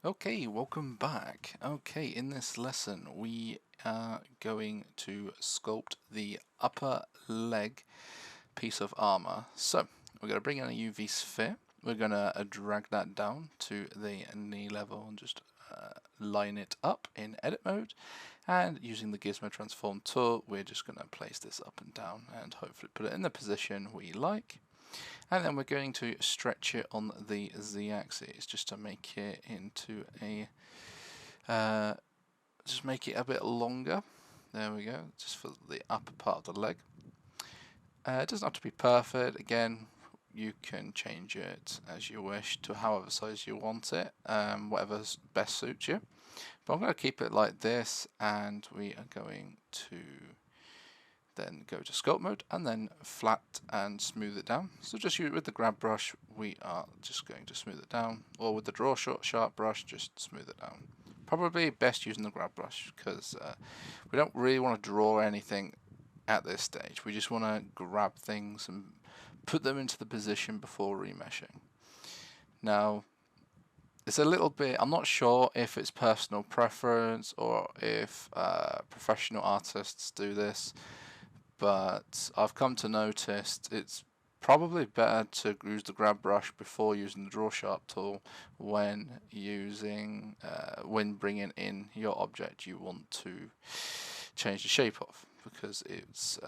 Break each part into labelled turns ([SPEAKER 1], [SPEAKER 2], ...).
[SPEAKER 1] Okay, welcome back. Okay, in this lesson we are going to sculpt the upper leg piece of armor. So we're going to bring in a UV sphere. We're going to drag that down to the knee level and just line it up in edit mode. And using the Gizmo Transform tool, we're just going to place this up and down and hopefully put it in the position we like. And then we're going to stretch it on the z-axis just to make it into a just make it a bit longer. There we go, just for the upper part of the leg. It doesn't have to be perfect. Again, you can change it as you wish to however size you want it, whatever best suits you. But I'm going to keep it like this, and we are going to then go to sculpt mode and then flat and smooth it down. So just with the grab brush, we are just going to smooth it down, or with the draw sharp brush, just smooth it down. Probably best using the grab brush because we don't really want to draw anything at this stage. We just want to grab things and put them into the position before remeshing. Now, it's a little bit, I'm not sure if it's personal preference or if professional artists do this, but I've come to notice it's probably better to use the grab brush before using the draw sharp tool when when bringing in your object you want to change the shape of, because it's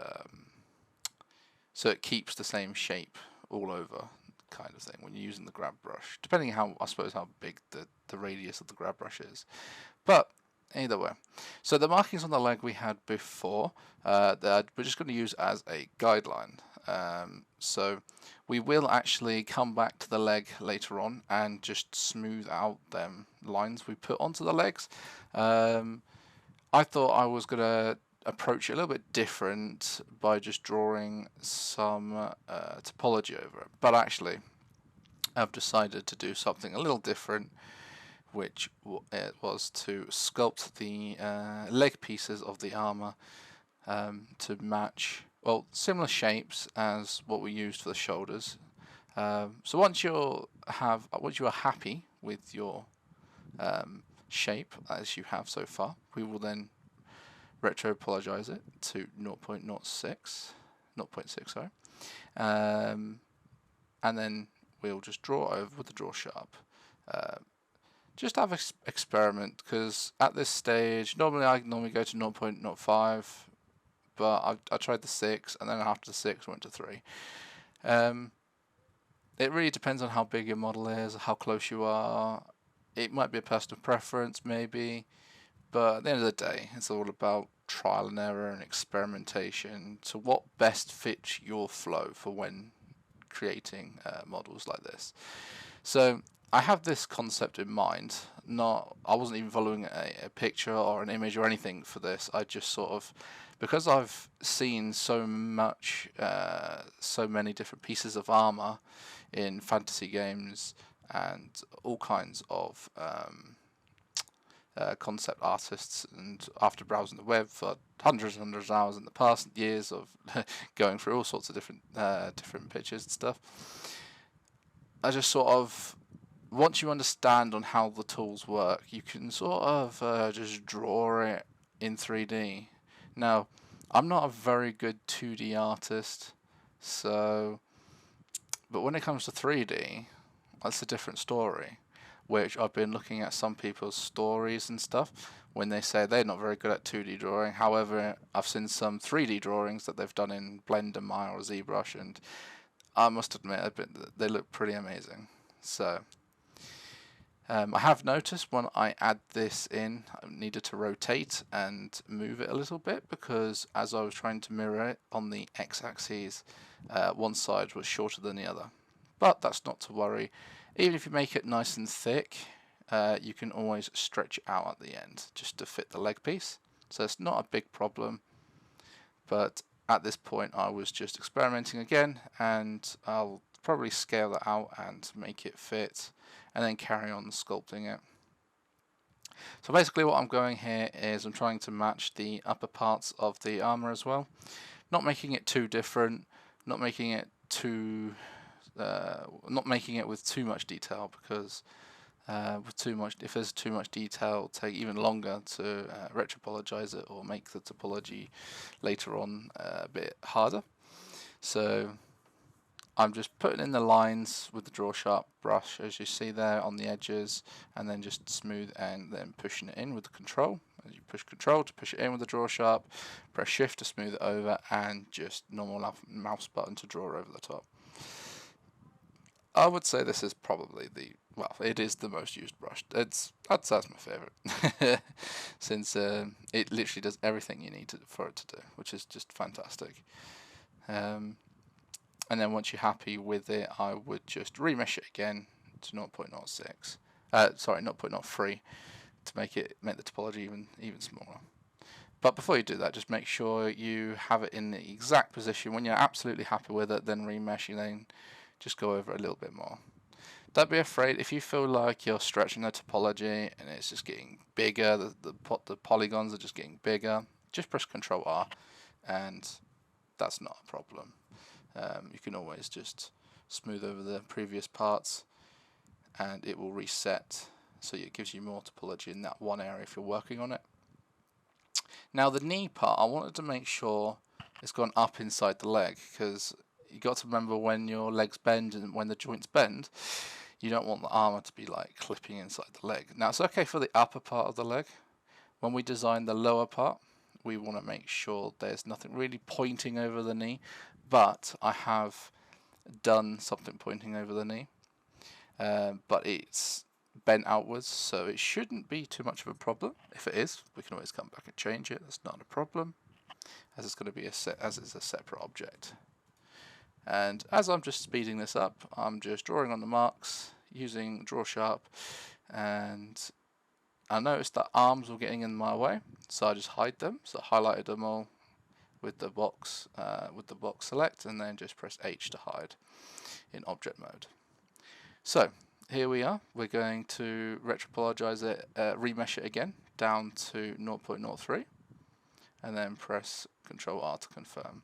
[SPEAKER 1] so it keeps the same shape all over, kind of thing, when you're using the grab brush, depending how, I suppose, how big the radius of the grab brush is. But either way, so the markings on the leg we had before, that we're just going to use as a guideline. So we will actually come back to the leg later on and just smooth out them lines we put onto the legs. I thought I was going to approach it a little bit different by just drawing some topology over it, but actually I've decided to do something a little different, which was to sculpt the leg pieces of the armor to match, well, similar shapes as what we used for the shoulders. So once you are happy with your shape as you have so far, we will then retro-apologize it to 0.06, sorry, and then we'll just draw over with the draw sharp. Just have experiment, because at this stage I normally go to 0.05, but I tried the 6, and then after the 6 went to 3. It really depends on how big your model is, how close you are. It might be a personal preference maybe, but at the end of the day it's all about trial and error and experimentation to what best fits your flow for when creating models like this. So I have this concept in mind. I wasn't even following a picture or an image or anything for this. I just sort of, because I've seen so much, so many different pieces of armor in fantasy games and all kinds of concept artists, and after browsing the web for hundreds and hundreds of hours in the past years of going through all sorts of different pictures and stuff, I just sort of, once you understand on how the tools work, you can sort of just draw it in 3D. Now, I'm not a very good 2D artist, but when it comes to 3D, that's a different story, which I've been looking at some people's stories and stuff when they say they're not very good at 2D drawing. However, I've seen some 3D drawings that they've done in Blender, Maya, or ZBrush, and I must admit they look pretty amazing. So I have noticed when I add this in, I needed to rotate and move it a little bit, because as I was trying to mirror it on the x-axis, one side was shorter than the other. But that's not to worry. Even if you make it nice and thick, you can always stretch it out at the end just to fit the leg piece. So it's not a big problem. But at this point I was just experimenting again, and I'll probably scale that out and make it fit, and then carry on sculpting it. So basically what I'm going here is I'm trying to match the upper parts of the armor as well, not making it too different, not making it with too much detail, because with too much. If there's too much detail, it'll take even longer to retropologize it or make the topology later on a bit harder. So I'm just putting in the lines with the draw sharp brush, as you see there on the edges, and then just smooth and then pushing it in with the control. As you push control to push it in with the draw sharp, press shift to smooth it over, and just normal mouse button to draw over the top. I would say this is probably it is the most used brush. I'd say that's my favorite, since it literally does everything you need for it to do, which is just fantastic. And then once you're happy with it, I would just remesh it again to 0.06. Sorry, 0.03 to make the topology even smaller. But before you do that, just make sure you have it in the exact position. When you're absolutely happy with it, then remesh, and then just go over it a little bit more. Don't be afraid if you feel like you're stretching the topology and it's just getting bigger, the polygons are just getting bigger, just press Ctrl R, and that's not a problem. You can always just smooth over the previous parts and it will reset, so it gives you more topology in that one area if you're working on it. Now the knee part, I wanted to make sure it's gone up inside the leg, because you got to remember when your legs bend and when the joints bend, you don't want the armour to be like clipping inside the leg. Now it's okay for the upper part of the leg. When we design the lower part, we want to make sure there's nothing really pointing over the knee, but I have done something pointing over the knee, but it's bent outwards, so it shouldn't be too much of a problem. If it is, we can always come back and change it. That's not a problem, as it's going to be a separate object. And as I'm just speeding this up, I'm just drawing on the marks using draw sharp, and I noticed that arms were getting in my way, so I just hide them. So I highlighted them all with the box select, and then just press H to hide in object mode. So here we are. We're going to retropologize it, remesh it again down to 0.03, and then press Ctrl R to confirm.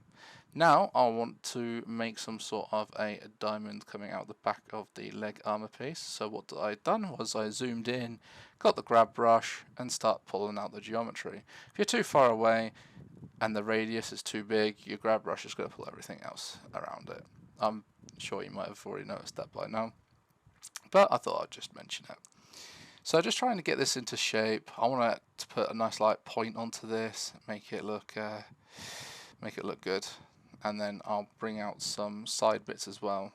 [SPEAKER 1] Now I want to make some sort of a diamond coming out the back of the leg armor piece. So what I done was I zoomed in, got the grab brush, and start pulling out the geometry. If you're too far away and the radius is too big, your grab brush is going to pull everything else around it. I'm sure you might have already noticed that by now, but I thought I'd just mention it. So just trying to get this into shape. I want to put a nice light point onto this, make it look good. And then I'll bring out some side bits as well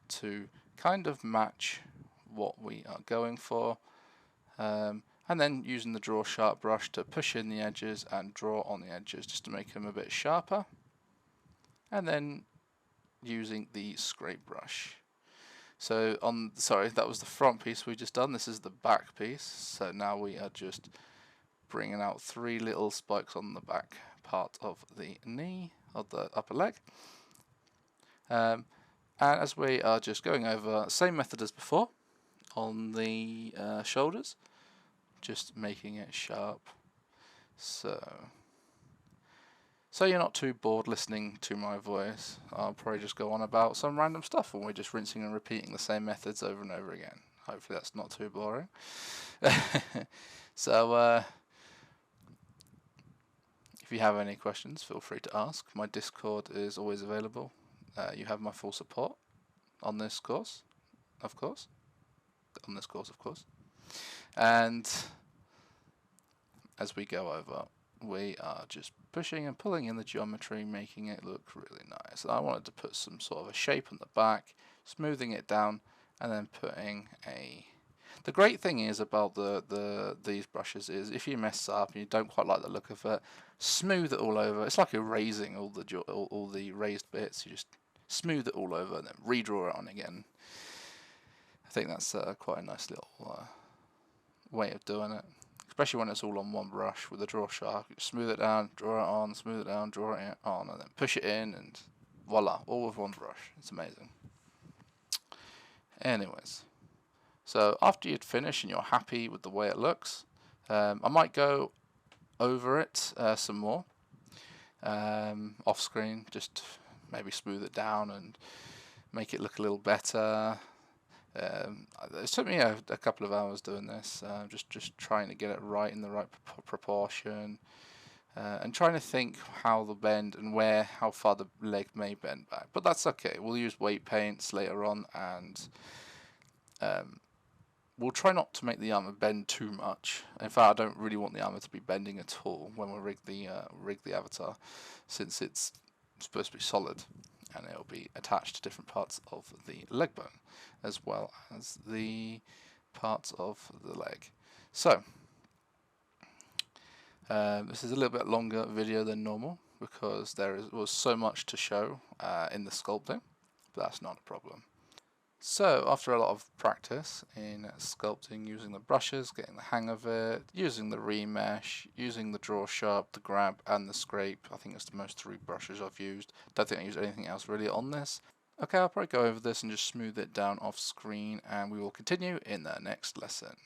[SPEAKER 1] to kind of match what we are going for, and then using the draw sharp brush to push in the edges and draw on the edges just to make them a bit sharper, and then using the scrape brush. So sorry, that was the front piece we just done. This is the back piece, so now we are just bringing out 3 little spikes on the back part of the knee, of the upper leg, and as we are just going over same method as before on the shoulders, just making it sharp, so you're not too bored listening to my voice. I'll probably just go on about some random stuff and we're just rinsing and repeating the same methods over and over again. Hopefully that's not too boring. So if you have any questions, feel free to ask. My Discord is always available. You have my full support on this course, of course. And as we go over, we are just pushing and pulling in the geometry, making it look really nice. I wanted to put some sort of a shape on the back, smoothing it down, and then putting a... The great thing is about these brushes is if you mess up and you don't quite like the look of it, smooth it all over. It's like erasing all the raised bits. You just smooth it all over and then redraw it on again. I think that's quite a nice little way of doing it, especially when it's all on one brush with the draw sharp. You smooth it down, draw it on, smooth it down, draw it on, and then push it in, and voila, all with one brush. It's amazing. Anyways. So after you'd finish and you're happy with the way it looks, I might go over it some more off screen, just maybe smooth it down and make it look a little better. It took me a couple of hours doing this, just trying to get it right in the right proportion, and trying to think how the bend and how far the leg may bend back. But that's okay. We'll use weight paints later on, and we'll try not to make the armor bend too much. In fact, I don't really want the armor to be bending at all when we rig the avatar, since it's supposed to be solid, and it'll be attached to different parts of the leg bone, as well as the parts of the leg. So, this is a little bit longer video than normal because was so much to show in the sculpting, but that's not a problem. So after a lot of practice in sculpting using the brushes, getting the hang of it, using the remesh, using the draw sharp, the grab and the scrape, I think it's the most 3 brushes I've used. Don't think I used anything else really on this. Okay, I'll probably go over this and just smooth it down off screen, and we will continue in the next lesson.